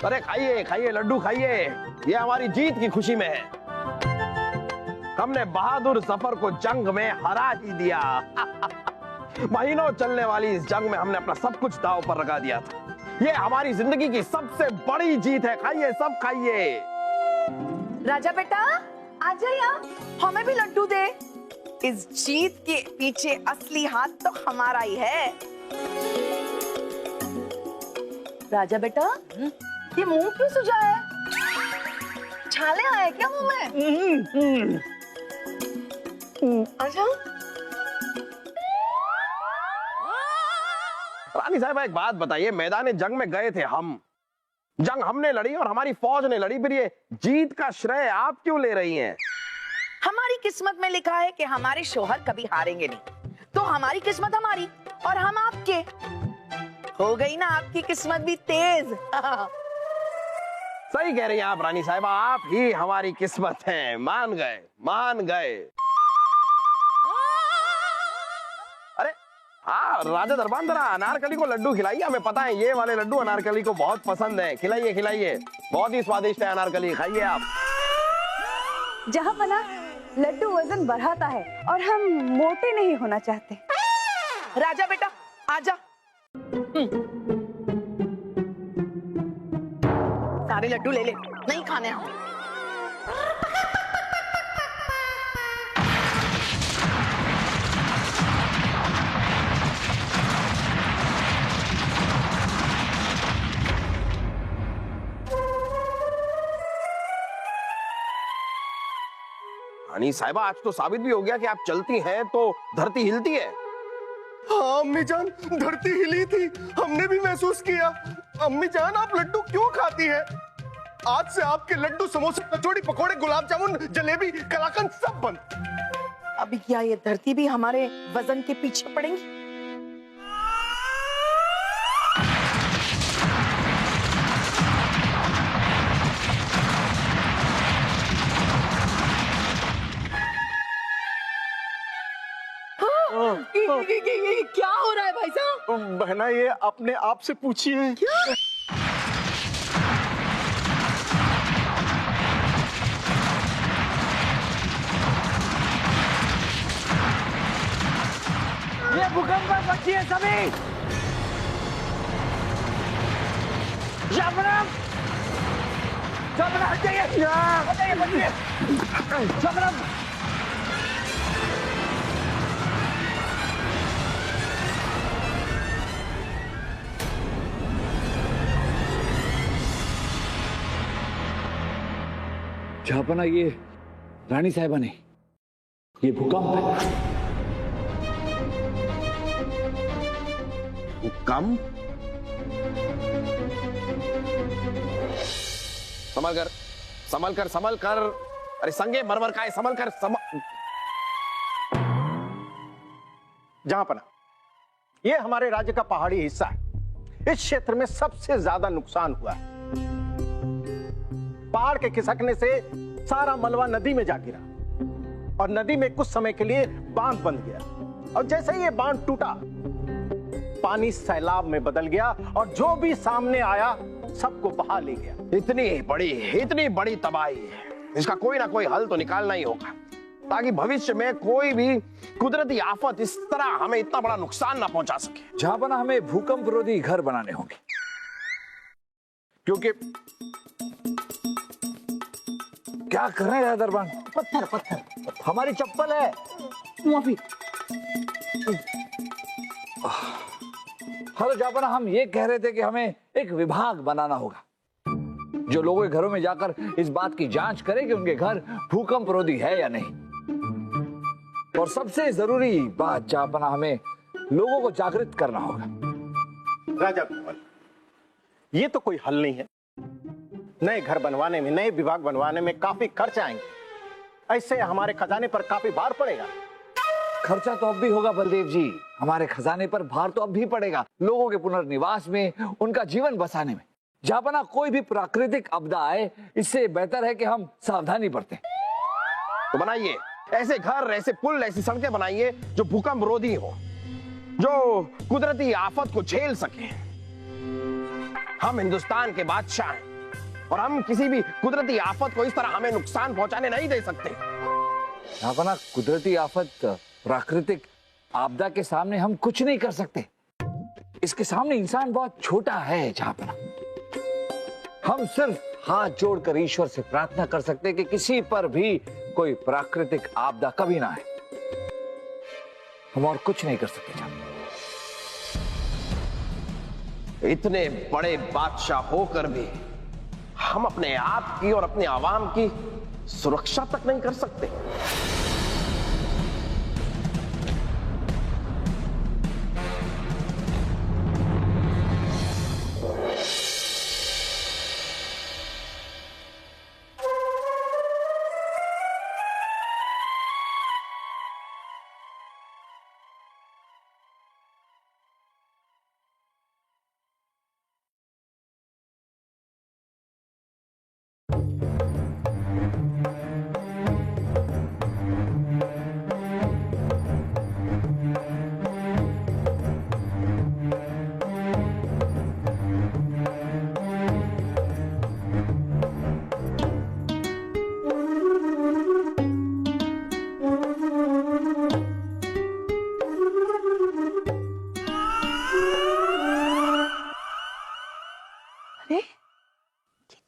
अरे खाइए खाइए लड्डू खाइए, ये हमारी जीत की खुशी में है। हमने बहादुर जफर को जंग में हरा ही दिया। महीनों चलने वाली इस जंग में हमने अपना सब कुछ दांव पर लगा दिया था। ये हमारी जिंदगी की सबसे बड़ी जीत है। खाइए, सब खाइए। राजा बेटा आ जा यहाँ, हमें भी लड्डू दे। इस जीत के पीछे असली हाथ तो हमारा ही है। राजा बेटा ये मुंह क्यों सुजा है? छाले आए क्या मुंह में? अच्छा रानी साहब एक बात बताइए, मैदान जंग में गए थे हम, जंग हमने लड़ी और हमारी फौज ने लड़ी, फिर ये जीत का श्रेय आप क्यों ले रही हैं? हमारी किस्मत में लिखा है कि हमारे शोहर कभी हारेंगे नहीं, तो हमारी किस्मत हमारी और हम आपके। हो गई ना आपकी किस्मत भी तेज। सही कह रही हैं आप रानी साहिबा, आप ही हमारी किस्मत हैं। मान गए, मान गए। अरे हाँ राजा दरबान, जरा अनारकली को लड्डू खिलाइए, हमें पता है ये वाले लड्डू अनारकली को बहुत पसंद है। खिलाइए खिलाइए, बहुत ही स्वादिष्ट है अनारकली, खाइए आप। जहाँ बना लड्डू वजन बढ़ाता है और हम मोटे नहीं होना चाहते। राजा बेटा आजा। सारे लड्डू ले ले, नहीं खाने हम। रानी साहिबा आज तो साबित भी हो गया कि आप चलती हैं तो धरती हिलती है। हाँ अम्मी जान, धरती हिली थी, हमने भी महसूस किया। अम्मी जान आप लड्डू क्यों खाती हैं? आज से आपके लड्डू, समोसे, कचौड़ी, पकोड़े, गुलाब जामुन, जलेबी, कलाकंद सब बंद। अभी क्या ये धरती भी हमारे वजन के पीछे पड़ेगी? ये क्या हो रहा है भाई साहब? बहना ये अपने आप से पूछिए। ये भूकंप का पक्षी है सभी। शबनम, शबनम हटिए, हटिए, हटिए। शबनम, जहापना ये रानी साहिबा ने, ये भूकंप है। भूकंप? संभल कर, संभल कर, संभल कर। अरे संगे मरमर का है, संभल कर। जहांपना, ये हमारे राज्य का पहाड़ी हिस्सा है। इस क्षेत्र में सबसे ज्यादा नुकसान हुआ है। पहाड़ के खिसकने से सारा मलबा नदी में जा गिरा और नदी में कुछ समय के लिए बांध बन गया, और जैसे ही ये बांध टूटा पानी सैलाब में बदल गया और जो भी सामने आया सबको बहा ले गया। इतनी बड़ी तबाही, इसका कोई ना कोई हल तो निकालना ही होगा, ताकि भविष्य में कोई भी कुदरती आफत इस तरह हमें इतना बड़ा नुकसान ना पहुंचा सके। जहापना हमें भूकंप रोधी घर बनाने होंगे, क्योंकि क्या कर रहे हैं दरबान? पत्थर पत्थर, हमारी चप्पल है। माफी। हेलो जहापना, हम ये कह रहे थे कि हमें एक विभाग बनाना होगा जो लोगों के घरों में जाकर इस बात की जांच करे कि उनके घर भूकंप रोधी है या नहीं। और सबसे जरूरी बात जहापना, हमें लोगों को जागृत करना होगा। राजा गोपाल, ये तो कोई हल नहीं है। नए घर बनवाने में, नए विभाग बनवाने में काफी खर्च आएंगे, ऐसे हमारे खजाने पर काफी भार पड़ेगा। खर्चा तो अब भी होगा बलदेव जी, हमारे खजाने पर भार तो अब भी पड़ेगा, लोगों के पुनर्निवास में, उनका जीवन बसाने में। जहापना कोई भी प्राकृतिक आपदा आए, इससे बेहतर है कि हम सावधानी बरतें। तो बनाइए ऐसे घर, ऐसे पुल, ऐसी सड़कें बनाइए जो भूकंप रोधी हो, जो कुदरती आफत को झेल सके। हम हिंदुस्तान के बादशाह हैं, और हम किसी भी कुदरती आफत को इस तरह हमें नुकसान पहुंचाने नहीं दे सकते। जहांपना, कुदरती आफत, प्राकृतिक आपदा के सामने हम कुछ नहीं कर सकते। इसके सामने इंसान बहुत छोटा है जहांपना। हम सिर्फ हाथ जोड़कर ईश्वर से प्रार्थना कर सकते हैं कि किसी पर भी कोई प्राकृतिक आपदा कभी ना आए। हम और कुछ नहीं कर सकते जहांपना। इतने बड़े बादशाह होकर भी हम अपने आप की और अपने आवाम की सुरक्षा तक नहीं कर सकते।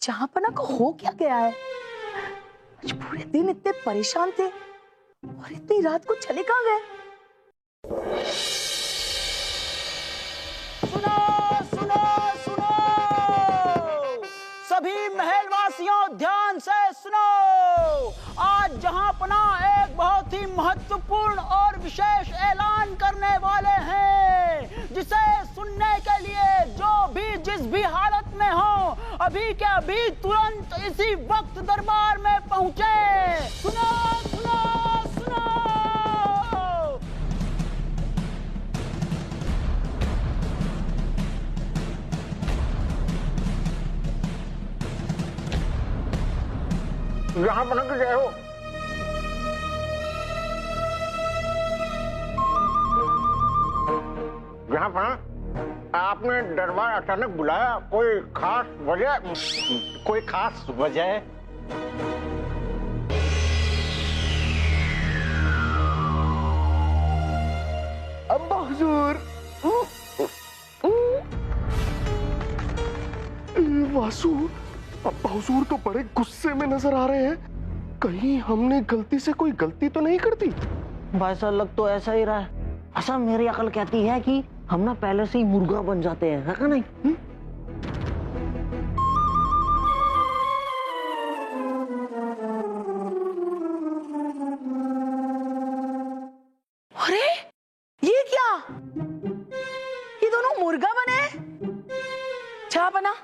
जहांपना को हो क्या गया है? आज पूरे दिन इतने परेशान थे और इतनी रात को चले कहां गए? सुनो सुनो सुनो, सभी महलवासियों ध्यान से सुनो। आज जहांपना एक बहुत ही महत्वपूर्ण और विशेष ऐलान करने वाले हैं, जिसे सुनने के लिए जो भी जिस भी हालत में हो अभी के अभी तुरंत इसी वक्त दरबार में पहुंचे। सुनो सुनो सुनो। जहांपना की जय हो। जहांपना, आपने दरबार अचानक बुलाया, कोई खास वजह? कोई खास वजह है? अब्बा हुजूर, वासु, अब्बा हुजूर तो बड़े गुस्से में नजर आ रहे हैं। कहीं हमने गलती से कोई गलती तो नहीं कर दी? भाई साहब, लग तो ऐसा ही रहा है। अच्छा, मेरी अकल कहती है कि हम ना पहले से ही मुर्गा बन जाते हैं, है का नहीं? अरे ये क्या? ये दोनों मुर्गा बने? जहांपना,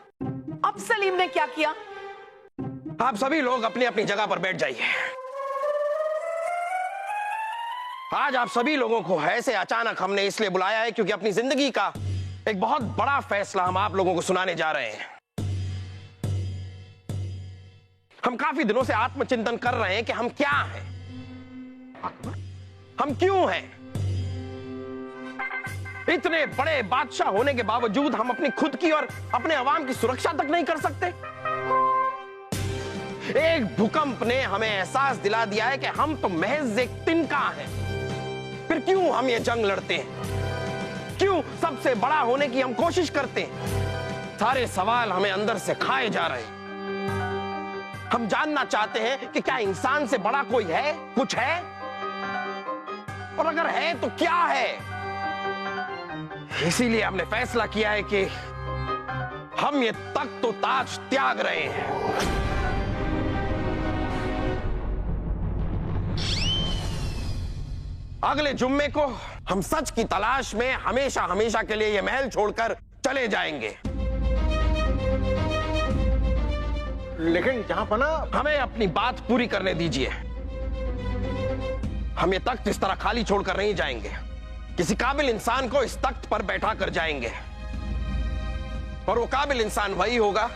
अब सलीम ने क्या किया? आप सभी लोग अपनी अपनी जगह पर बैठ जाइए। आज आप सभी लोगों को ऐसे अचानक हमने इसलिए बुलाया है क्योंकि अपनी जिंदगी का एक बहुत बड़ा फैसला हम आप लोगों को सुनाने जा रहे हैं। हम काफी दिनों से आत्मचिंतन कर रहे हैं कि हम क्या हैं, हम क्यों हैं। इतने बड़े बादशाह होने के बावजूद हम अपनी खुद की और अपने अवाम की सुरक्षा तक नहीं कर सकते। एक भूकंप ने हमें एहसास दिला दिया है कि हम तो महज एक तिनका हैं। फिर क्यों हम ये जंग लड़ते हैं? क्यों सबसे बड़ा होने की हम कोशिश करते हैं? सारे सवाल हमें अंदर से खाए जा रहे हैं। हम जानना चाहते हैं कि क्या इंसान से बड़ा कोई है, कुछ है, और अगर है तो क्या है। इसीलिए हमने फैसला किया है कि हम ये तख्त तो ताज त्याग रहे हैं। अगले जुम्मे को हम सच की तलाश में हमेशा हमेशा के लिए ये महल छोड़कर चले जाएंगे। लेकिन जहांपना, हमें अपनी बात पूरी करने दीजिए। हम ये तख्त इस तरह खाली छोड़कर नहीं जाएंगे। किसी काबिल इंसान को इस तख्त पर बैठा कर जाएंगे, और वो काबिल इंसान वही होगा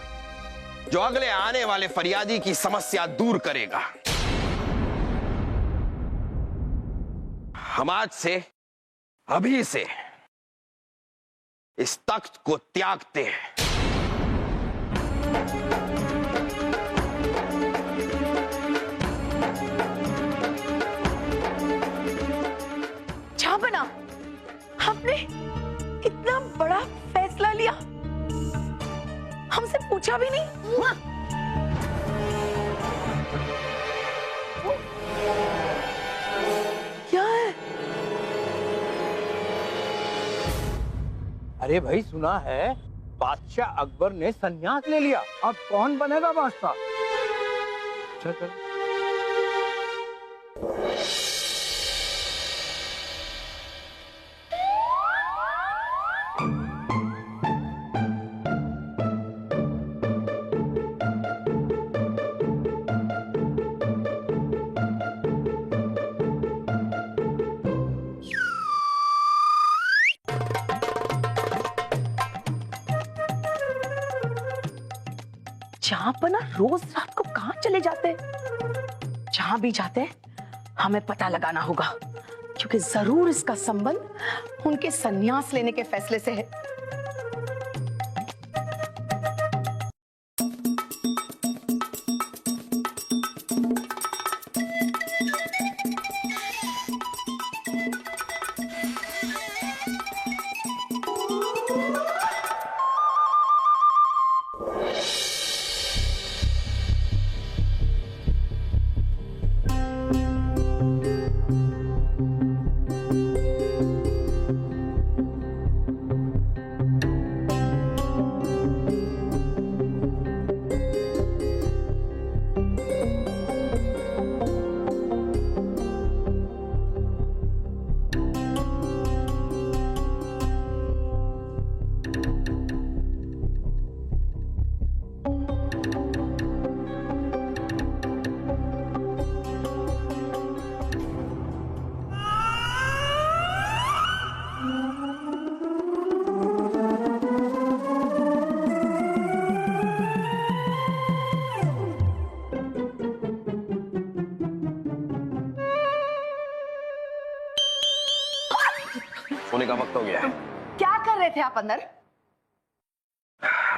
जो अगले आने वाले फरियादी की समस्या दूर करेगा। हम आज से, अभी से इस तख्त को त्यागते हैं। अरे भाई सुना है बादशाह अकबर ने संन्यास ले लिया। अब कौन बनेगा बादशाह? चल चल। जहांपना रोज रात को कहां चले जाते हैं? जहां भी जाते हैं हमें पता लगाना होगा, क्योंकि जरूर इसका संबंध उनके संन्यास लेने के फैसले से है। सोने का वक्त हो गया है। क्या कर रहे थे आप अंदर?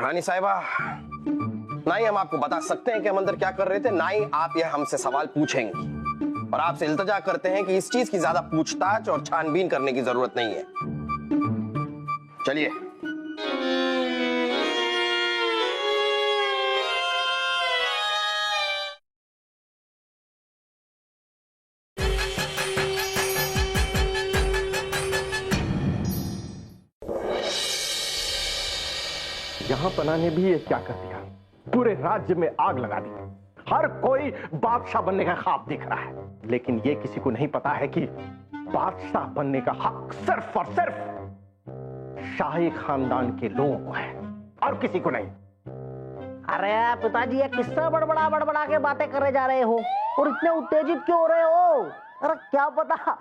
रानी साहिबा, ना ही हम आपको बता सकते हैं कि हम अंदर क्या कर रहे थे, ना ही आप यह हमसे सवाल पूछेंगे। और आपसे इल्तिजा करते हैं कि इस चीज की ज्यादा पूछताछ और छानबीन करने की जरूरत नहीं है। चलिए। जहांपना ने भी ये क्या कर दिया, पूरे राज्य में आग लगा दी। हर कोई बादशाह बनने का ख्वाब देख रहा है, लेकिन ये किसी को नहीं पता है कि बादशाह बनने का हक सिर्फ और सिर्फ शाही खानदान के लोगों को है और किसी को नहीं। अरे पिताजी, ये किससे बड़बड़ा के बातें करे जा रहे हो और इतने उत्तेजित क्यों हो रहे हो? अरे क्या पता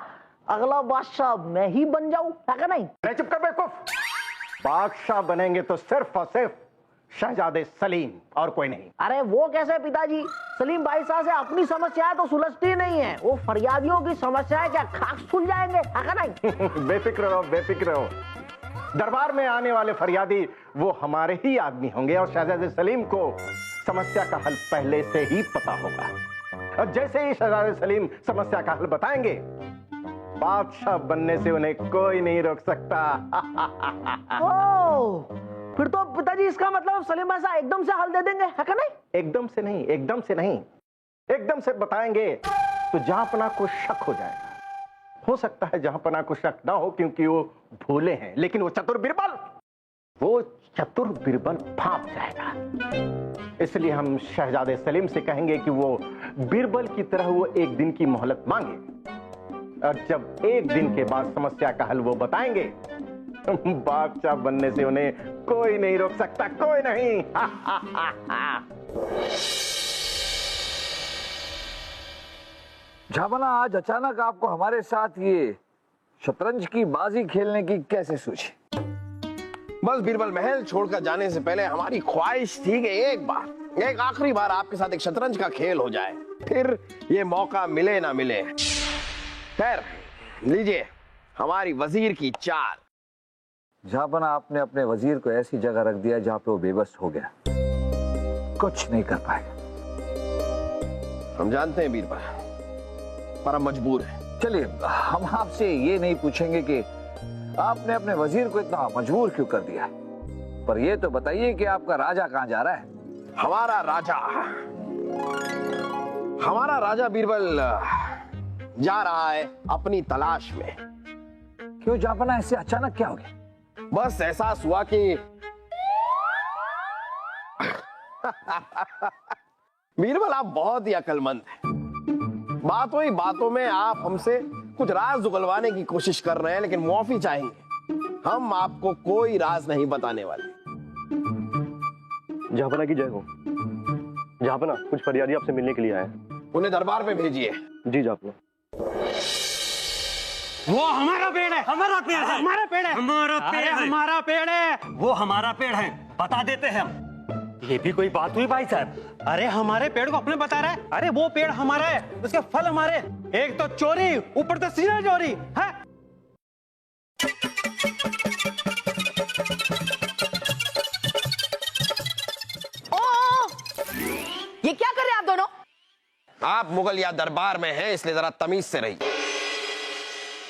अगला बादशाह मैं ही बन जाऊं, है क्या नहीं? चुप कर बेवकूफ। बादशाह बनेंगे तो सिर्फ और सिर्फ शहजादे सलीम और कोई नहीं। अरे वो कैसे पिताजी? सलीम भाई साहब से अपनी समस्याएं तो सुलझती नहीं है, वो फरियादियों की समस्याएं क्या खाक सुल जाएंगे, है क्या नहीं? बेफिक्र रहो, बेफिक्र रहो। दरबार में आने वाले फरियादी वो हमारे ही आदमी होंगे और शहजादे सलीम को समस्या का हल पहले से ही पता होगा। और जैसे ही शहजादे सलीम समस्या का हल बताएंगे, बादशाह बनने से उन्हें कोई नहीं रोक सकता। ओ, फिर तो पिताजी इसका मतलब सलीम भाई साहब एकदम से हल दे देंगे, है क्या नहीं? एकदम से नहीं, एकदम से नहीं। एकदम से बताएंगे तो जहांपना को शक हो जाएगा। हो सकता है जहांपना को शक ना हो क्योंकि वो भोले हैं, लेकिन वो चतुर बिरबल भाप जाएगा। इसलिए हम शहजादे सलीम से कहेंगे कि वो बिरबल की तरह वो एक दिन की मोहलत मांगे, और जब एक दिन के बाद समस्या का हल वो बताएंगे, बादशाह बनने से उन्हें कोई नहीं रोक सकता, कोई नहीं। जहांपना, आज अचानक आपको हमारे साथ ये शतरंज की बाजी खेलने की कैसे सूझी? बस बीरबल, महल छोड़कर जाने से पहले हमारी ख्वाहिश थी कि एक आखिरी बार आपके साथ एक शतरंज का खेल हो जाए, फिर ये मौका मिले ना मिले। खैर, लीजिए हमारी वजीर की चाल। जहांपना, आपने अपने वजीर को ऐसी जगह रख दिया जहां पे वो बेबस हो गया, कुछ नहीं कर पाएगा। हम जानते हैं बीरबल, पर हम मजबूर हैं। चलिए, हम आपसे ये नहीं पूछेंगे कि आपने अपने वजीर को इतना मजबूर क्यों कर दिया, पर ये तो बताइए कि आपका राजा कहां जा रहा है? हमारा राजा बीरबल जा रहा है अपनी तलाश में। क्यों जहांपना, इससे अचानक क्या हो गया? बस एहसास हुआ कि बीरबल आप बहुत ही अक्लमंद हैं। बातों में आप हमसे कुछ राज उगलवाने की कोशिश कर रहे हैं, लेकिन माफी चाहेंगे, हम आपको कोई राज नहीं बताने वाले। जहांपना की जय हो। जहांपना, कुछ फरियादी आपसे मिलने के लिए आए हैं। उन्हें दरबार में भेजिए। जी जहांपना। वो हमारा पेड़ है, हमारा पेड़ है, हमारा पेड़ है, हमारा पेड़ है, हमारा पेड़ है, वो हमारा पेड़ है, बता देते हैं हम। ये भी कोई बात हुई भाई साहब? अरे हमारे पेड़ को अपने बता रहा है? अरे वो पेड़ हमारा है, उसके फल हमारे। एक तो चोरी, ऊपर तो सीना चोरी है। ये क्या कर रहे हैं आप दोनों? आप मुगलिया दरबार में हैं, इसलिए जरा तमीज से रहिए।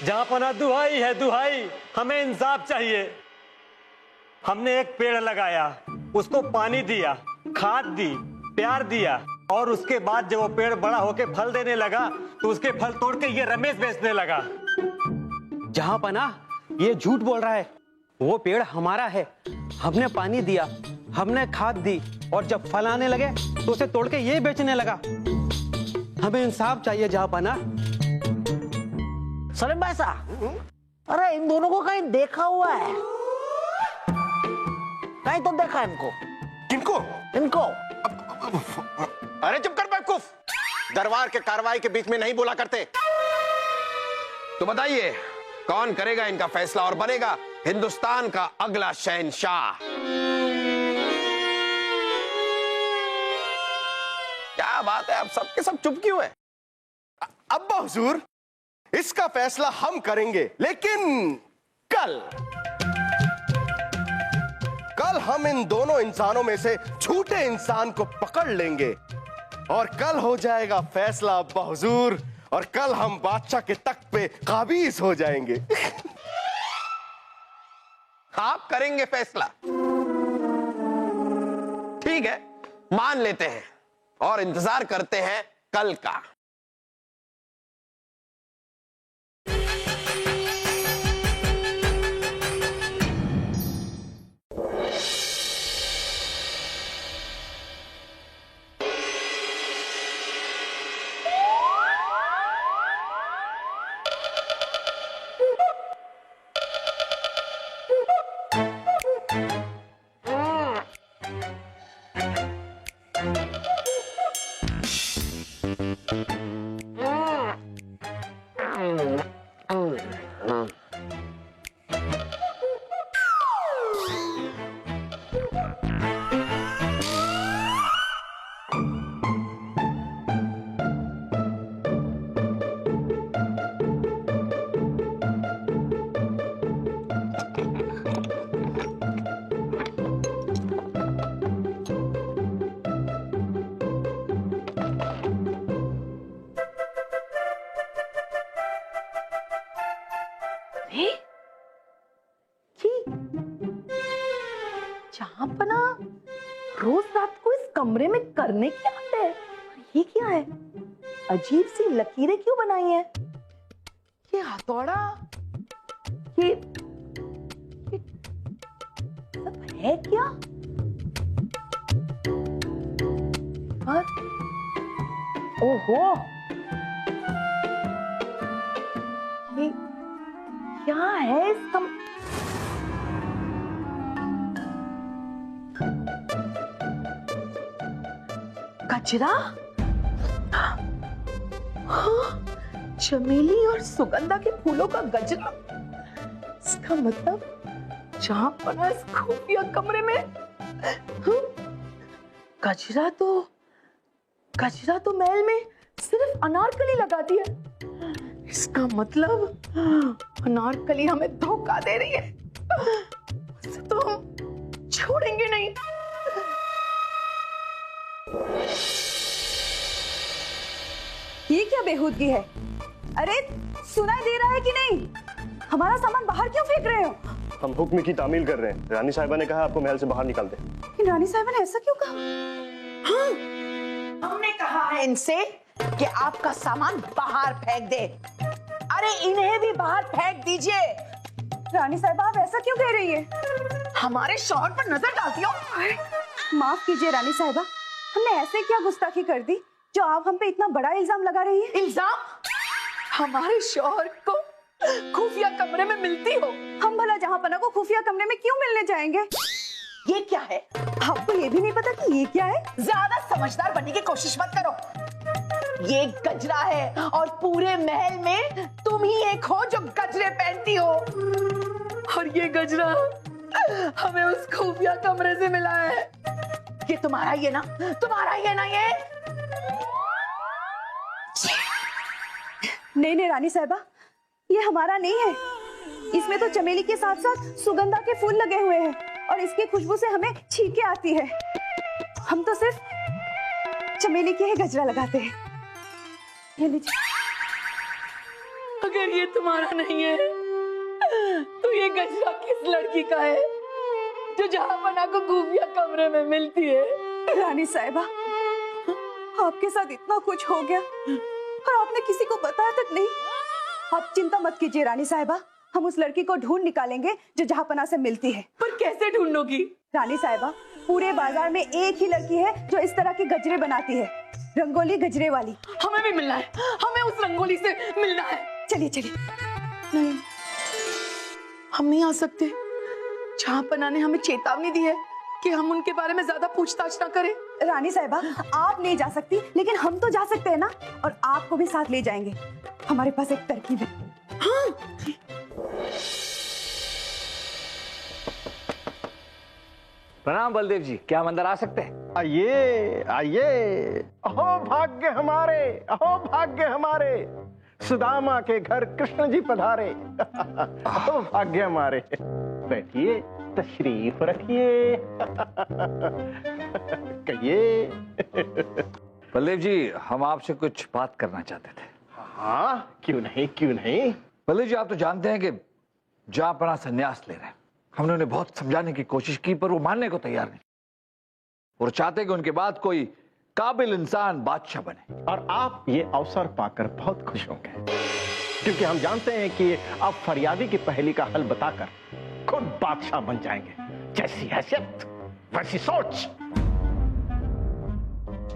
जहांपना दुहाई है दुहाई, हमें इंसाफ चाहिए। हमने एक पेड़ लगाया, उसको पानी दिया, खाद दी, प्यार दिया, और उसके बाद जब वो पेड़ बड़ा होके फल देने लगा तो उसके फल तोड़ के ये रमेश बेचने लगा। जहांपना ये झूठ बोल रहा है। वो पेड़ हमारा है, हमने पानी दिया, हमने खाद दी, और जब फल आने लगे तो उसे तोड़ के ये बेचने लगा। हमें इंसाफ चाहिए जहांपना। सलीम भाई साहब, अरे इन दोनों को कहीं देखा हुआ है? कहीं तो देखा है इनको। किनको? इनको। अरे चुप कर बेवकूफ, दरबार के कार्रवाई के बीच में नहीं बोला करते। तो बताइए, कौन करेगा इनका फैसला और बनेगा हिंदुस्तान का अगला शहंशाह? क्या बात है, आप सबके सब चुप क्यों है? अब्बा हुजूर, इसका फैसला हम करेंगे, लेकिन कल हम इन दोनों इंसानों में से झूठे इंसान को पकड़ लेंगे और कल हो जाएगा फैसला अब्बा हुजूर, और कल हम बादशाह के तख्त पे काबिज हो जाएंगे। आप करेंगे फैसला? ठीक है, मान लेते हैं और इंतजार करते हैं कल का। जहांपना रोज रात को इस कमरे में करने क्या आते हैं? ये क्या है? अजीब सी लकीरें क्यों बनाई हैं? ये हथौड़ा, ये सब है क्या? और ओहो, ये क्या है इस गजरा? हाँ, चमेली और सुगंधा के फूलों का गजरा। इसका मतलब जहांपना इस खुफिया कमरे में गजरा तो महल में सिर्फ अनारकली लगाती है। इसका मतलब अनारकली हमें धोखा दे रही है। उसे तो हम छोड़ेंगे नहीं। ये क्या बेहूदगी है? अरे सुनाई दे रहा है कि नहीं? हमारा सामान बाहर क्यों फेंक रहे हो? हम हुक्म की तामील कर रहे हैं। रानी साहिबा ने कहा आपको महल से बाहर निकाल दे। लेकिन रानी साहिबा ने ऐसा क्यों कहा? हाँ, हमने कहा है इनसे कि आपका सामान बाहर फेंक दे। अरे इन्हें भी बाहर फेंक दीजिए। रानी साहिबा, आप ऐसा क्यों कह रही है? हमारे शौहर पर नजर डालती हो? माफ कीजिए रानी साहिबा, हमने ऐसे क्या गुस्ताखी कर दी जो आप हम पे इतना बड़ा इल्जाम लगा रही है? इल्जाम? हमारे शौहर को खुफिया कमरे में मिलती हो? हम भला जहाँपना को खुफिया कमरे में क्यों मिलने जाएंगे? ये क्या है? आपको ये भी नहीं पता कि ये क्या है? ज्यादा समझदार बनने की कोशिश मत करो। ये गजरा है और पूरे महल में तुम ही एक हो जो गजरे पहनती हो। और ये गजरा हमें उस खुफिया कमरे से मिला है। ये तुम्हारा ही है ना? तुम्हारा ही है ना ये? नहीं नहीं रानी साहिबा, ये हमारा नहीं है। इसमें तो चमेली के साथ साथ सुगंधा के फूल लगे हुए हैं और इसकी खुशबू से हमें छींके आती है। हम तो सिर्फ चमेली के ही गजरा लगाते हैं। ये लीजिए। अगर ये तुम्हारा नहीं है तो ये गजरा किस लड़की का है जो जहाँपना को खुफिया कमरे में मिलती है? रानी साहिबा, आपके साथ इतना कुछ हो गया और आपने किसी को बताया तक नहीं। आप चिंता मत कीजिए रानी साहिबा, हम उस लड़की को ढूंढ निकालेंगे जो जहाँपना से मिलती है। पर कैसे ढूंढोगी? रानी साहिबा, पूरे बाजार में एक ही लड़की है जो इस तरह के गजरे बनाती है, रंगोली गजरे वाली। हमें भी मिलना है, हमें उस रंगोली से मिलना है। चलिए चलिए। नहीं, हम नहीं आ सकते। जहाँपना ने हमें चेतावनी दी है कि हम उनके बारे में ज्यादा पूछताछ ना करें। रानी साहिबा, आप नहीं जा सकती लेकिन हम तो जा सकते हैं ना, और आपको भी साथ ले जाएंगे। हमारे पास एक तरकीब है। हाँ। प्रणाम बलदेव जी, क्या हम अंदर आ सकते हैं? आइए आइए। अहो भाग्य हमारे, अहो भाग्य हमारे, सुदामा के घर कृष्ण जी पधारे। अहो भाग्य हमारे। बैठिए, तशरीफ रखिए। कहिए। बलदेव जी, हम आपसे कुछ बात करना चाहते थे। हाँ, क्यों नहीं क्यों नहीं। बलदेव जी, आप तो जानते हैं कि जहाँपना संन्यास ले रहे हैं। हमने उन्हें बहुत समझाने की कोशिश की पर वो मानने को तैयार नहीं, और चाहते कि उनके बाद कोई काबिल इंसान बादशाह बने। और आप ये अवसर पाकर बहुत खुश होंगे, क्योंकि हम जानते हैं कि आप फरियादी की पहेली का हल बताकर खुद बादशाह बन जाएंगे। जैसी हैसियत वैसी सोच।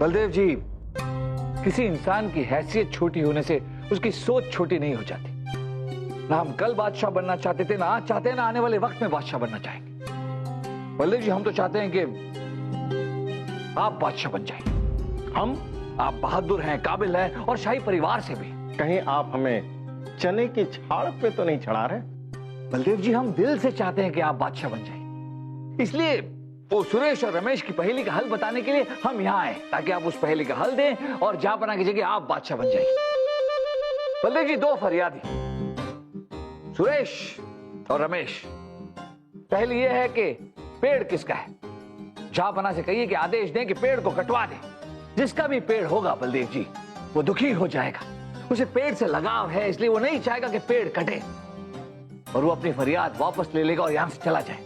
बलदेव जी, किसी इंसान की हैसियत छोटी होने से उसकी सोच छोटी नहीं हो जाती। ना हम कल बादशाह बनना चाहते थे, ना आज चाहते हैं, ना आने वाले वक्त में बादशाह बनना चाहेंगे। बलदेव जी, हम तो चाहते हैं कि आप बादशाह बन जाएं। आप बहादुर हैं, काबिल हैं और शाही परिवार से भी। कहीं आप हमें चने की छाड़ पे तो नहीं चढ़ा रहे? बलदेव जी, हम दिल से चाहते हैं कि आप बादशाह बन जाएं। इसलिए वो सुरेश और रमेश की पहेली का हल बताने के लिए हम यहाँ आए, ताकि आप उस पहेली का हल दें और जहाँपना की जगह आप बादशाह बन जाइए। बलदेव जी, दो फरियादी, सुरेश और रमेश। पहली यह है कि पेड़ किसका है। जहाँपना से कहिए कि आदेश दें कि पेड़ को कटवा दें। जिसका भी पेड़ होगा बलदेव जी, वो दुखी हो जाएगा। उसे पेड़ से लगाव है, इसलिए वो नहीं चाहेगा कि पेड़ कटे, और वो अपनी फरियाद वापस ले लेगा और यहां से चला जाए।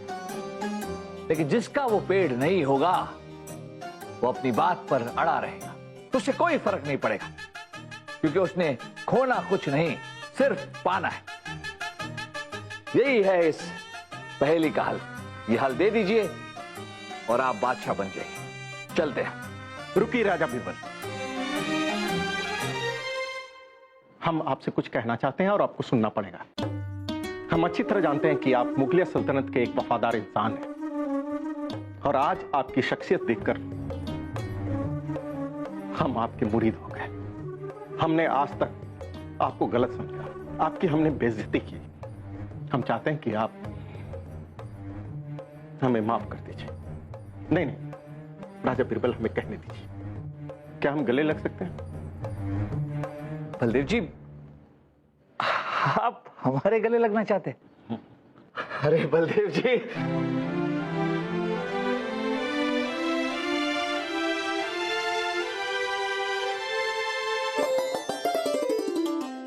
लेकिन जिसका वो पेड़ नहीं होगा, वो अपनी बात पर अड़ा रहेगा, तो उससे कोई फर्क नहीं पड़ेगा, क्योंकि उसने खोना कुछ नहीं, सिर्फ पाना है। यही है इस पहेली का हल। ये हल दे दीजिए और आप बादशाह बन जाइए। चलते हैं। रुकिए राजा बीरबल, हम आपसे कुछ कहना चाहते हैं और आपको सुनना पड़ेगा। हम अच्छी तरह जानते हैं कि आप मुगलिया सल्तनत के एक वफादार इंसान हैं, और आज आपकी शख्सियत देखकर हम आपके मुरीद हो गए। हमने आज तक आपको गलत समझा, आपकी हमने बेइज्जती की। हम चाहते हैं कि आप हमें माफ कर दीजिए। नहीं नहीं राजा बीरबल, हमें कहने दीजिए, क्या हम गले लग सकते हैं? बलदेव जी, आप हमारे गले लगना चाहते हैं? अरे बलदेव जी,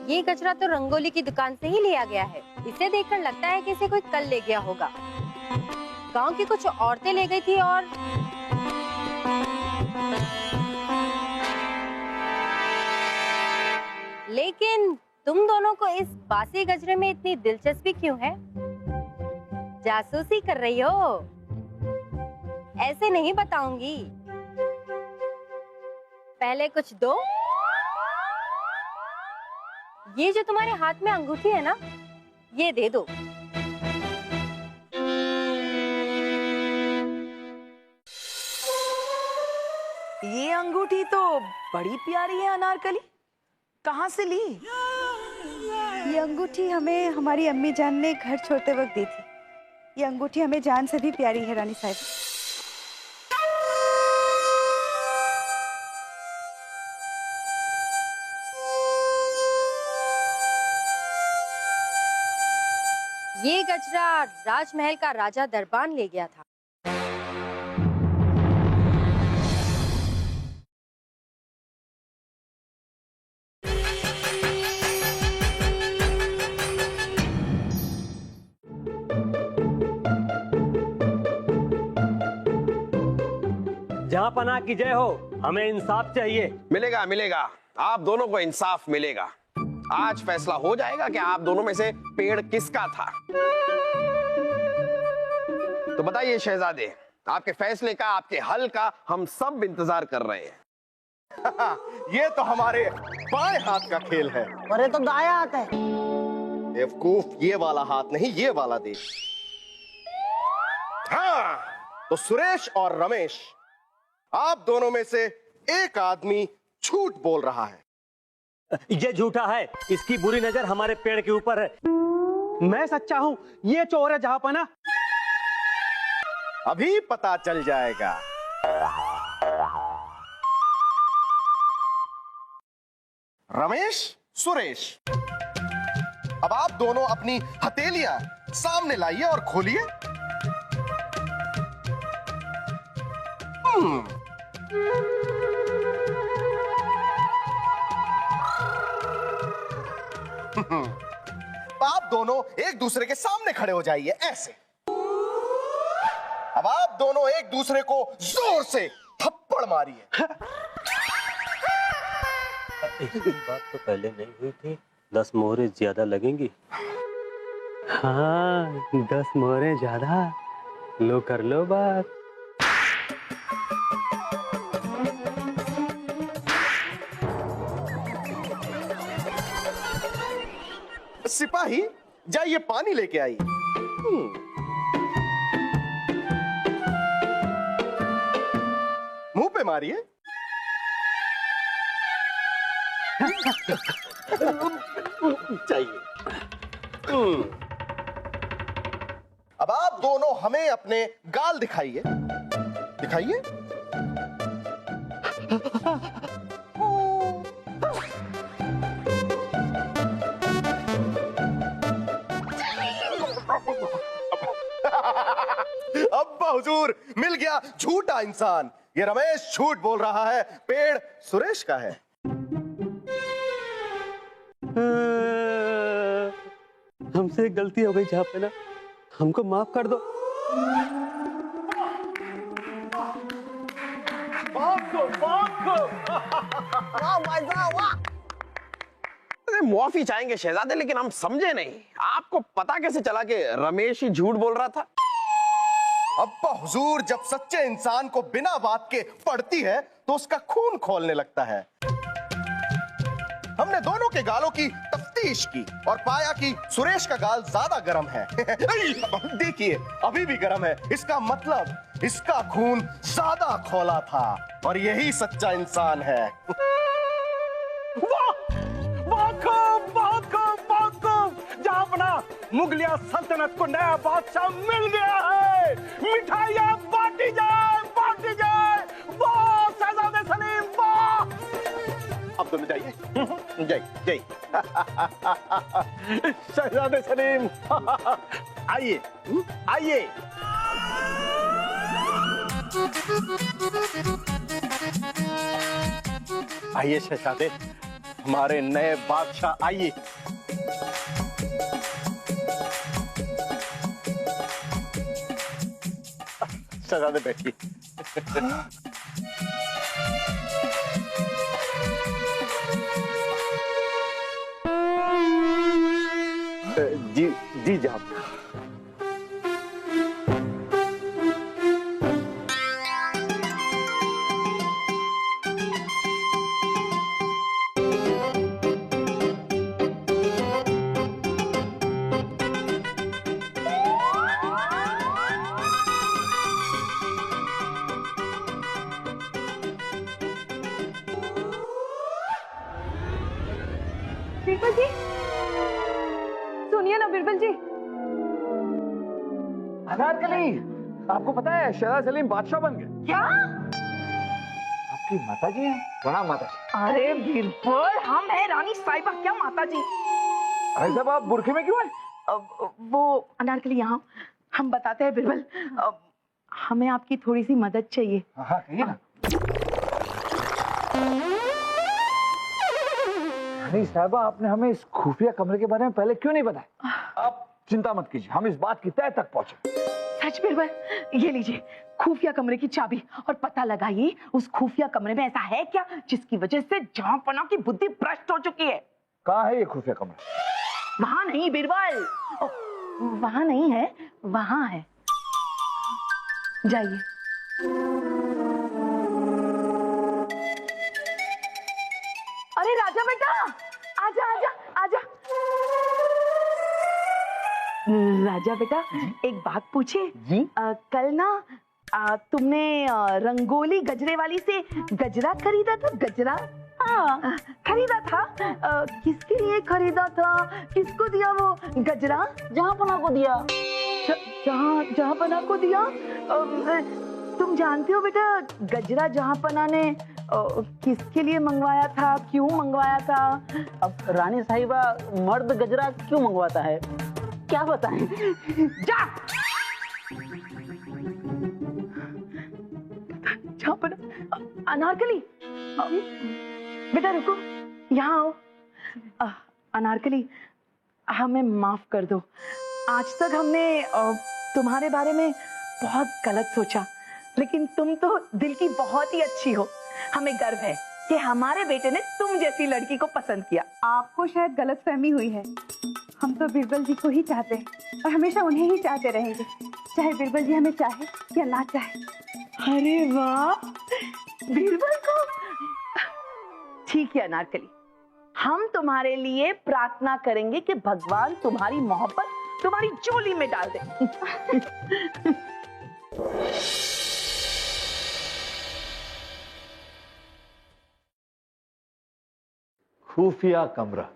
ये कचरा तो रंगोली की दुकान से ही लिया गया है। इसे देखकर लगता है कि इसे कोई कल ले गया होगा। गांव की कुछ औरतें ले गई थी और लेकिन तुम दोनों को इस बासी गजरे में इतनी दिलचस्पी क्यों है? जासूसी कर रही हो? ऐसे नहीं बताऊंगी, पहले कुछ दो। ये जो तुम्हारे हाथ में अंगूठी है ना, ये दे दो। ये अंगूठी तो बड़ी प्यारी है अनारकली, कहाँ से ली? ये अंगूठी हमें हमारी अम्मी जान ने घर छोड़ते वक्त दी थी। ये अंगूठी हमें जान से भी प्यारी है रानी साहब। ये गजरा राजमहल का राजा दरबान ले गया था। जहाँ पनाह की जय हो, हमें इंसाफ चाहिए। मिलेगा मिलेगा, आप दोनों को इंसाफ मिलेगा। आज फैसला हो जाएगा कि आप दोनों में से पेड़ किसका था। तो बताइए शहजादे, आपके फैसले का, आपके हल का हम सब इंतजार कर रहे हैं। ये तो हमारे बाएं हाथ का खेल है। अरे तो दाया हाथ है। बेवकूफ, ये वाला हाथ नहीं, ये वाला दे। हाँ, तो सुरेश और रमेश, आप दोनों में से एक आदमी झूठ बोल रहा है। ये झूठा है, इसकी बुरी नजर हमारे पेड़ के ऊपर है। मैं सच्चा हूँ, ये चोर है जहाँपना। अभी पता चल जाएगा। रमेश, सुरेश, अब आप दोनों अपनी हथेलियां सामने लाइए और खोलिए। आप दोनों एक दूसरे के सामने खड़े हो जाइए, ऐसे। अब आप दोनों एक दूसरे को जोर से थप्पड़ मारिए। बात तो पहले नहीं हुई थी, 10 मोहरे ज्यादा लगेंगी। हाँ, 10 मोहरे ज्यादा। लो कर लो बात। सिपाही, जाइए पानी लेके आइए। मुंह पे मारिए। चाहिए। अब आप दोनों हमें अपने गाल दिखाइए। दिखाइए। अब्बा हुजूर, मिल गया झूठा इंसान। ये रमेश झूठ बोल रहा है, पेड़ सुरेश का है। हमसे एक गलती हो गई जहाँपना, हमको माफ कर दो। मुआफी चाहेंगे शहजादे, लेकिन हम समझे नहीं, आपको पता कैसे चला कि रमेश ही झूठ बोल रहा था? अब्बा हुजूर, जब सच्चे इंसान को बिना बात के पड़ती है तो उसका खून खोलने लगता है। हमने दोनों के गालों की तफ्तीश की और पाया कि सुरेश का गाल ज्यादा गर्म है। देखिए, अभी भी गर्म है। इसका मतलब इसका खून ज्यादा खौला था और यही सच्चा इंसान है। जहाँपना, मुगलिया सल्तनत को नया बादशाह मिल गया है। मिठाइयाँ बांटी जाए, बांटी जाए। वाह शहजादे सलीम, वाह। अब तुम जाइए, जय जय। शहजादे सलीम, आइए आइए। आइए शहजादे, हमारे नए बादशाह आइए। शहजादे बैठिए। जी जी जनाब। बीरबल जी, सुनिए ना बीरबल जी। अनारकली, आपको पता है शहजादा सलीम बादशाह बन गए। क्या? आपकी माता जी हैं? प्रणाम माता जी। अरे बीरबल, हम है रानी साहिबा, क्या माता जी। भाई साहब आप बुरखे में क्यों हैं? वो अनारकली यहाँ, हम बताते हैं बीरबल, हमें आपकी थोड़ी सी मदद चाहिए। हाँ कहिए ना। रानी साहिबा, आपने हमें इस खुफिया कमरे के बारे में पहले क्यों नहीं बताया? आप चिंता मत कीजिए, हम इस बात की तह तक पहुंचे। सच बीरबल, ये लीजिए खुफिया कमरे की चाबी और पता लगाइए उस खुफिया कमरे में ऐसा है क्या जिसकी वजह से जहांपना की बुद्धि भ्रष्ट हो चुकी है। कहाँ है ये खुफिया कमरा? वहां नहीं बीरबल, वहां नहीं है, वहां है, जाइए। अरे राजा बेटा, आजा आजा आजा। राजा बेटा, एक बात पूछे जी? कल ना तुमने रंगोली गजरे वाली से गजरा खरीदा था? गजरा? हाँ खरीदा था। किसके लिए खरीदा था? किसको दिया वो गजरा? जहांपना को दिया। जहांपना को दिया? तुम जानते हो बेटा गजरा जहांपना ने किसके लिए मंगवाया था, क्यों मंगवाया था? अब रानी साहिबा मर्द गजरा क्यों मंगवाता है, क्या बताएं? जा। जहांपना, अनारकली, बेटा रुको, यहाँ आओ। अनारकली, हमें माफ कर दो। आज तक हमने तुम्हारे बारे में बहुत गलत सोचा, लेकिन तुम तो दिल की बहुत ही अच्छी हो। हमें गर्व है कि हमारे बेटे ने तुम जैसी लड़की को पसंद किया। आपको शायद गलतफहमी हुई है। हम तो बीरबल जी को ही चाहते हैं और हमेशा उन्हें ही चाहते रहेंगे, चाहे बीरबल जी हमें चाहे या ना चाहे। अरे वाह, बीरबल को। ठीक है अनारकली, हम तुम्हारे लिए प्रार्थना करेंगे कि भगवान तुम्हारी मोहब्बत तुम्हारी झोली में डाल दे। खुफिया कमरा।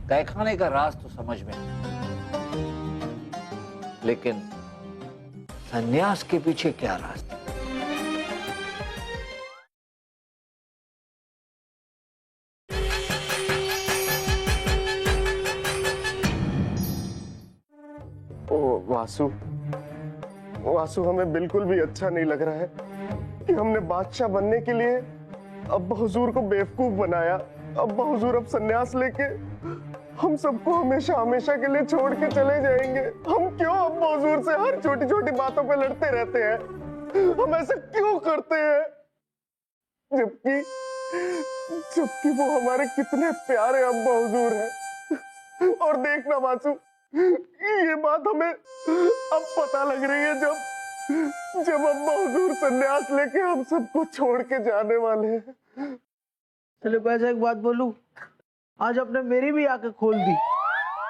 तहखाने का राज तो समझ में आया, लेकिन संन्यास के पीछे क्या राज? ओ वासु, वासु हमें बिल्कुल भी अच्छा नहीं लग रहा है कि हमने बादशाह बनने के लिए अब्बा हुजूर को बेवकूफ बनाया। अब्बा हुजूर अब संन्यास लेके हम सबको हमेशा हमेशा के लिए छोड़ के चले जाएंगे। हम क्यों अब्बा हुजूर से हर छोटी छोटी बातों पे लड़ते रहते हैं? हम ऐसा क्यों करते हैं? जबकि वो हमारे कितने प्यारे अब्बा हुजूर हैं। और देखना वासु, ये बात हमें अब पता लग रही है जब अब्बा हुजूर संन्यास लेके हम सबको छोड़ के जाने वाले हैं। चलो वैसे एक बात बोलूं, आज आपने मेरी भी आंखें खोल दी।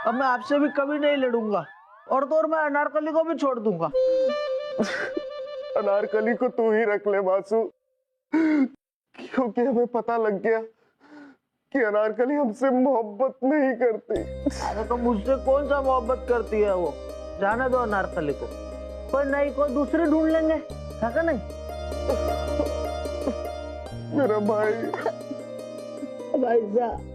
अब मैं आपसे भी कभी नहीं लड़ूंगा, और तो और मैं अनारकली को भी छोड़ दूंगा। अनारकली को तू ही रख ले मासू, क्योंकि हमें पता लग गया कि अनारकली हमसे मोहब्बत नहीं करती। अरे तो मुझसे कौन सा मोहब्बत करती है वो, जाने दो अनारकली को, पर नई को दूसरी ढूंढ लेंगे, है का नहीं? मेरा भाई, भाई साहब,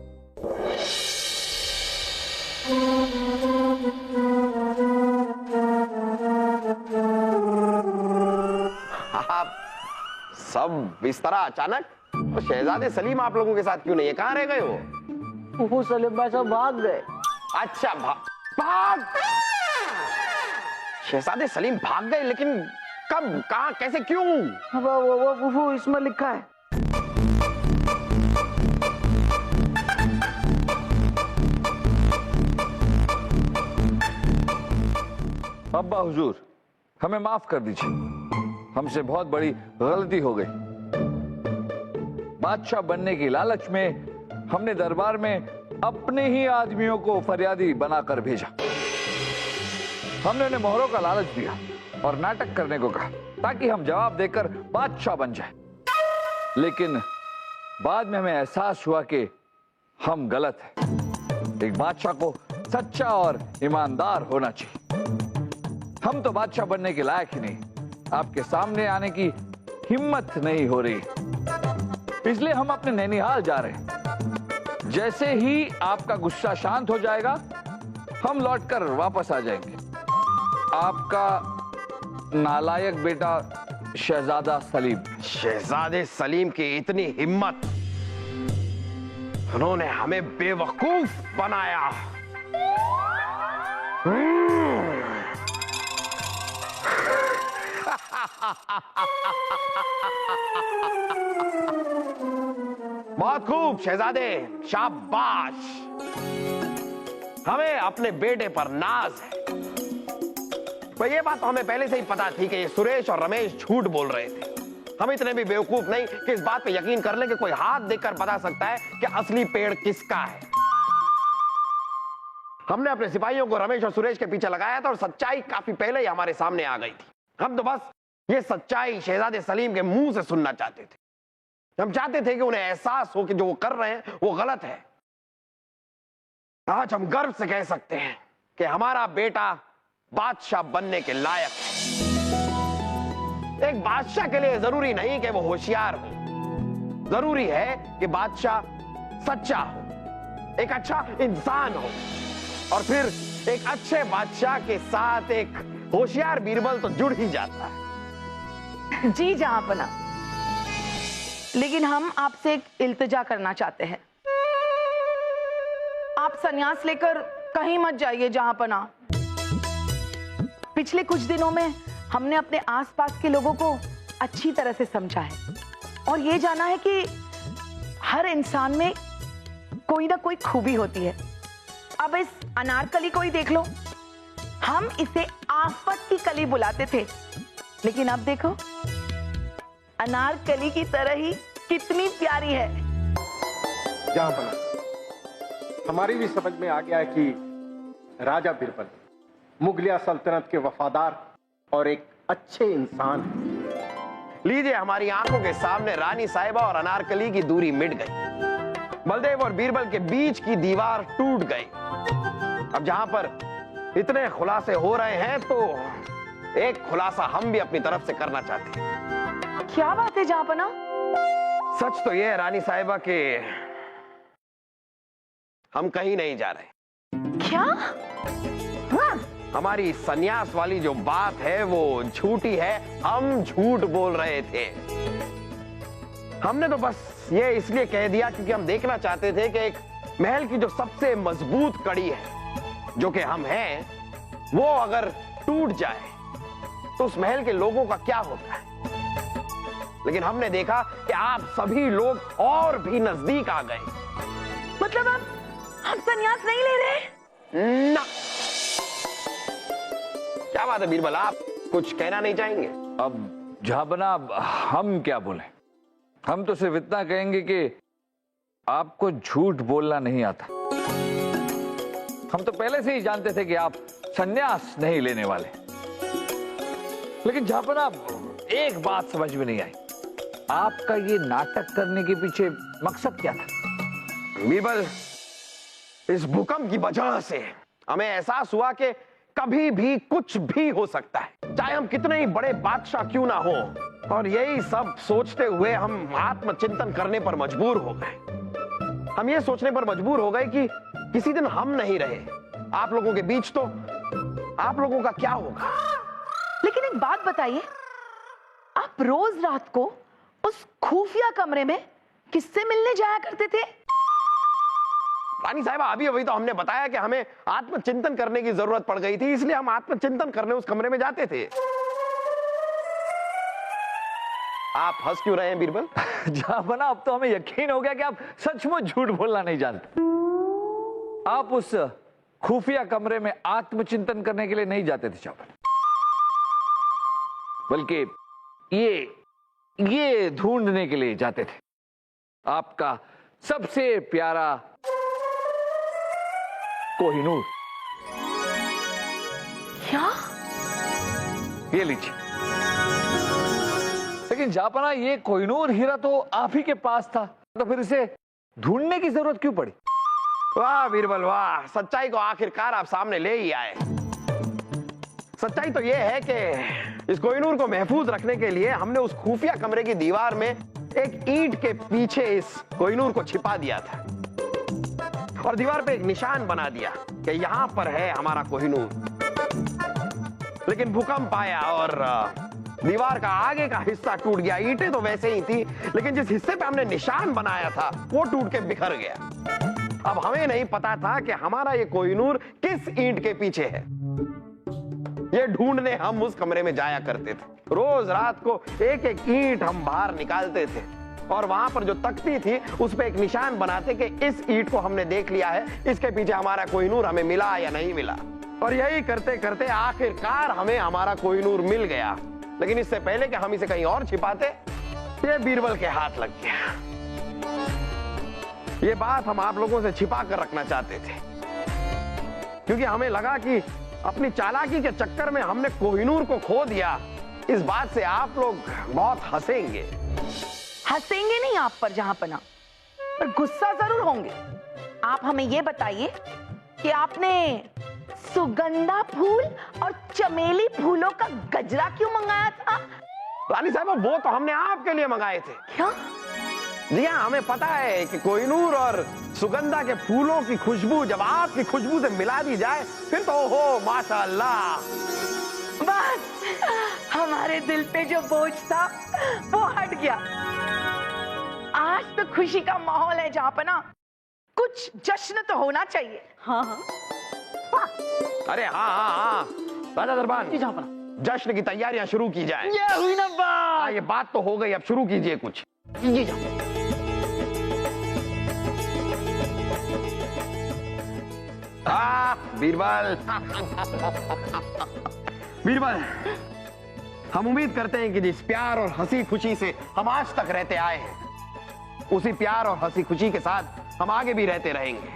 आप सब इस तरह अचानक? तो शहजादे सलीम आप लोगों के साथ क्यों नहीं है? कहाँ रह गए हो? वो सलीम भाई साहब भाग गए। अच्छा, भाग? शहजादे सलीम भाग गए, लेकिन कब, कहाँ, कैसे, क्यों? वो इसमें लिखा है। अब्बा हुजूर, हमें माफ कर दीजिए, हमसे बहुत बड़ी गलती हो गई। बादशाह बनने की लालच में हमने दरबार में अपने ही आदमियों को फरियादी बनाकर भेजा। हमने उन्हें मोहरों का लालच दिया और नाटक करने को कहा ताकि हम जवाब देकर बादशाह बन जाए। लेकिन बाद में हमें एहसास हुआ कि हम गलत हैं। एक बादशाह को सच्चा और ईमानदार होना चाहिए। हम तो बादशाह बनने के लायक ही नहीं, आपके सामने आने की हिम्मत नहीं हो रही, इसलिए हम अपने नैनीहाल जा रहे हैं। जैसे ही आपका गुस्सा शांत हो जाएगा, हम लौटकर वापस आ जाएंगे। आपका नालायक बेटा शहजादा सलीम। शहजादे सलीम की इतनी हिम्मत, उन्होंने हमें बेवकूफ बनाया। बहुत खूब शहजादे, शाबाश। हमें अपने बेटे पर नाज है। पर यह बात तो हमें पहले से ही पता थी कि ये सुरेश और रमेश झूठ बोल रहे थे। हम इतने भी बेवकूफ नहीं कि इस बात पे यकीन कर लें कि कोई हाथ देखकर बता सकता है कि असली पेड़ किसका है। हमने अपने सिपाहियों को रमेश और सुरेश के पीछे लगाया था और सच्चाई काफी पहले ही हमारे सामने आ गई थी। हम तो बस ये सच्चाई शहजादे सलीम के मुंह से सुनना चाहते थे। हम चाहते थे कि उन्हें एहसास हो कि जो वो कर रहे हैं वो गलत है। आज हम गर्व से कह सकते हैं कि हमारा बेटा बादशाह बनने के लायक है। एक बादशाह के लिए जरूरी नहीं कि वो होशियार हो, जरूरी है कि बादशाह सच्चा हो, एक अच्छा इंसान हो, और फिर एक अच्छे बादशाह के साथ एक होशियार बीरबल तो जुड़ ही जाता है। जी जहांपना, लेकिन हम आपसे एक इल्तिजा करना चाहते हैं। आप संन्यास लेकर कहीं मत जाइए जहांपना। पिछले कुछ दिनों में हमने अपने आसपास के लोगों को अच्छी तरह से समझा है और ये जाना है कि हर इंसान में कोई ना कोई खूबी होती है। अब इस अनारकली को ही देख लो, हम इसे आफत की कली बुलाते थे, लेकिन अब देखो अनारकली की तरह ही कितनी प्यारी है। जहांपना, हमारी भी समझ में आ गया है कि राजा बीरबल मुगलिया सल्तनत के वफादार और एक अच्छे इंसान हैं। लीजिए, हमारी आंखों के सामने रानी साहिबा और अनारकली की दूरी मिट गई। बलदेव और बीरबल के बीच की दीवार टूट गई। अब जहां पर इतने खुलासे हो रहे हैं तो एक खुलासा हम भी अपनी तरफ से करना चाहते हैं। क्या बात है जहांपना? सच तो यह है रानी साहिबा के हम कहीं नहीं जा रहे। क्या? हाँ। हमारी सन्यास वाली जो बात है वो झूठी है, हम झूठ बोल रहे थे। हमने तो बस ये इसलिए कह दिया क्योंकि हम देखना चाहते थे कि एक महल की जो सबसे मजबूत कड़ी है, जो कि हम हैं, वो अगर टूट जाए तो उस महल के लोगों का क्या होता है। लेकिन हमने देखा कि आप सभी लोग और भी नजदीक आ गए। मतलब अब हम संन्यास नहीं ले रहे? ना। क्या बात है बीरबल, आप कुछ कहना नहीं चाहेंगे? अब जहांपना, हम क्या बोले? हम तो सिर्फ इतना कहेंगे कि आपको झूठ बोलना नहीं आता। हम तो पहले से ही जानते थे कि आप संन्यास नहीं लेने वाले। लेकिन जहापना एक बात समझ में नहीं आई, आपका ये नाटक करने के पीछे मकसद क्या था? बीरबल, इस भूकंप की वजह से हमें एहसास हुआ कि कभी भी कुछ भी हो सकता है, चाहे हम कितने ही बड़े बादशाह क्यों ना हो। और यही सब सोचते हुए हम आत्मचिंतन करने पर मजबूर हो गए। हम ये सोचने पर मजबूर हो गए कि किसी दिन हम नहीं रहे आप लोगों के बीच, तो आप लोगों का क्या होगा? लेकिन एक बात बताइए, आप रोज रात को उस खुफिया कमरे में किससे मिलने जाया करते थे? रानी साहिबा, अभी तो हमने बताया कि हमें आत्मचिंतन करने की जरूरत पड़ गई थी, इसलिए हम आत्मचिंतन करने उस कमरे में जाते थे। आप हंस क्यों रहे हैं बीरबल? जहापना, अब तो हमें यकीन हो गया कि आप सचमुच झूठ बोलना नहीं जानते। आप उस खुफिया कमरे में आत्मचिंतन करने के लिए नहीं जाते थे जहापना, बल्कि ये ढूंढने के लिए जाते थे आपका सबसे प्यारा कोहिनूर। क्या? ये लीजिए। लेकिन जहापना, ये कोहिनूर हीरा तो आप ही के पास था, तो फिर इसे ढूंढने की जरूरत क्यों पड़ी? वाह बीरबल वाह, सच्चाई को आखिरकार आप सामने ले ही आए। सच्चाई तो यह है कि इस कोहिनूर को महफूज रखने के लिए हमने उस खुफिया कमरे की दीवार में एक ईंट के पीछे इस कोहिनूर को छिपा दिया था और दीवार पे एक निशान बना दिया कि यहां पर है हमारा कोहिनूर। लेकिन भूकंप आया और दीवार का आगे का हिस्सा टूट गया। ईंटें तो वैसे ही थी, लेकिन जिस हिस्से पे हमने निशान बनाया था वो टूट के बिखर गया। अब हमें नहीं पता था कि हमारा ये कोहिनूर किस ईंट के पीछे है। ये ढूंढने हम उस कमरे में जाया करते थे। रोज रात को एक एक ईंट हम बाहर निकालते थे और वहां पर जो तख्ती थी उस पे एक निशान बनाते कि इस ईंट को हमने देख लिया है, इसके पीछे हमारा कोहिनूर हमें मिला या नहीं मिला। और यही करते करते आखिरकार हमें हमारा कोहिनूर मिल गया। लेकिन इससे पहले कि हम इसे कहीं और छिपाते, ये बीरबल के हाथ लग गया। ये बात हम आप लोगों से छिपा कर रखना चाहते थे, क्योंकि हमें लगा कि अपनी चालाकी के चक्कर में हमने कोहिनूर को खो दिया। इस बात से आप लोग बहुत हंसेंगे। हंसेंगे नहीं आप पर जहापना, पर गुस्सा जरूर होंगे। आप हमें यह बताइए कि आपने सुगंधा फूल और चमेली फूलों का गजरा क्यों मंगाया था? रानी साहब, वो तो हमने आपके लिए मंगाए थे। क्या? जी हाँ, हमें पता है कि कोहिनूर और सुगंधा के फूलों की खुशबू जब आपकी खुशबू से मिला दी जाए, फिर तो हो माशाअल्लाह। बस हमारे दिल पे जो बोझ था वो हट गया। आज तो खुशी का माहौल है जहापना, कुछ जश्न तो होना चाहिए। हाँ हाँ, अरे हाँ, राजा दरबान, जी जहापना, जश्न की तैयारियां शुरू की जाए। ये हुई ना बात। ये बात तो हो गई, अब शुरू कीजिए कुछ। जी जहापना। बीरबल बीरबल, हम उम्मीद करते हैं कि जिस प्यार और हंसी खुशी से हम आज तक रहते आए हैं, उसी प्यार और हंसी खुशी के साथ हम आगे भी रहते रहेंगे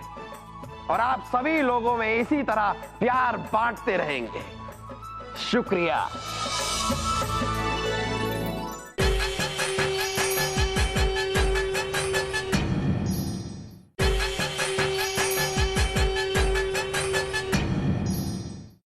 और आप सभी लोगों में इसी तरह प्यार बांटते रहेंगे। शुक्रिया।